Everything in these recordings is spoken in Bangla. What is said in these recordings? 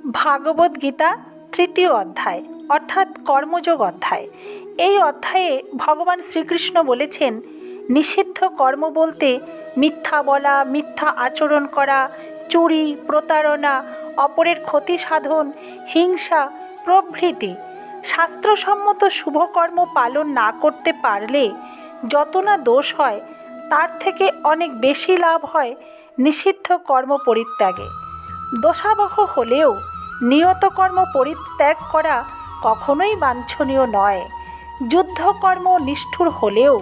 ভাগবত গীতা তৃতীয় অধ্যায় অর্থাৎ কর্মযোগ অধ্যায়। এই অধ্যায়ে ভগবান শ্রীকৃষ্ণ বলেছেন, নিষিদ্ধ কর্ম বলতে মিথ্যা বলা, মিথ্যা আচরণ করা, চুরি, প্রতারণা, অপরের ক্ষতি সাধন, হিংসা প্রভৃতি। শাস্ত্রসম্মত শুভকর্ম পালন না করতে পারলে যত না দোষ হয়, তার থেকে অনেক বেশি লাভ হয় নিষিদ্ধ কর্ম পরিত্যাগে। দোষাবহ হলেও নিয়ত কর্ম পরিত্যাগ করা কখনোই বাঞ্ছনীয় নয়। যুদ্ধকর্ম নিষ্ঠুর হলেও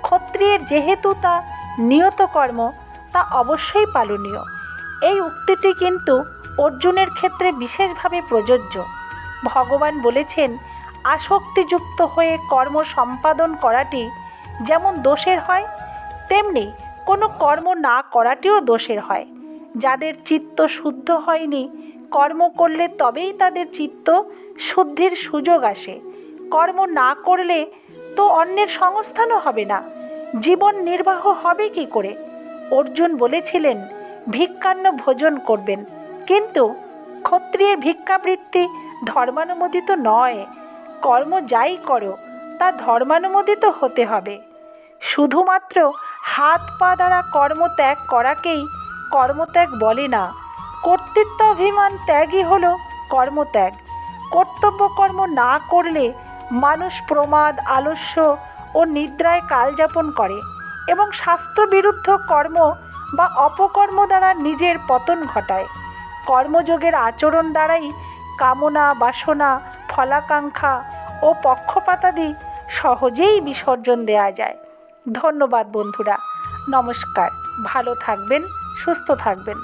ক্ষত্রিয়ের যেহেতু তা নিয়ত কর্ম, তা অবশ্যই পালনীয়। এই উক্তিটি কিন্তু অর্জুনের ক্ষেত্রে বিশেষভাবে প্রযোজ্য। ভগবান বলেছেন, আসক্তিযুক্ত হয়ে কর্ম সম্পাদন করাটি যেমন দোষের হয়, তেমনি কোনো কর্ম না করাটিও দোষের হয়। যাদের চিত্ত শুদ্ধ হয়নি, কর্ম করলে তবেই তাদের চিত্ত শুদ্ধির সুযোগ আসে। কর্ম না করলে তো অন্যের সংস্থানও হবে না, জীবন নির্বাহ হবে কি করে? অর্জুন বলেছিলেন, ভিক্ষান্ন ভোজন করবেন, কিন্তু ক্ষত্রিয়ের ভিক্ষাবৃত্তি ধর্মানুমোদিত নয়। কর্ম যাই করো তা ধর্মানুমোদিত হতে হবে। শুধুমাত্র হাত পা দ্বারা কর্ম ত্যাগ করাকেই কর্মত্যাগ বলে না। কর্তৃত্বাভিমান ত্যাগই হলো কর্মত্যাগ। কর্তব্য কর্ম না করলে মানুষ প্রমাদ, আলস্য ও নিদ্রায় কালযাপন করে এবং শাস্ত্রবিরুদ্ধ কর্ম বা অপকর্ম দ্বারা নিজের পতন ঘটায়। কর্মযোগের আচরণ দ্বারাই কামনা, বাসনা, ফলাকাঙ্ক্ষা ও পক্ষপাতাদি সহজেই বিসর্জন দেওয়া যায়। ধন্যবাদ বন্ধুরা, নমস্কার। ভালো থাকবেন, সুস্থ থাকবেন।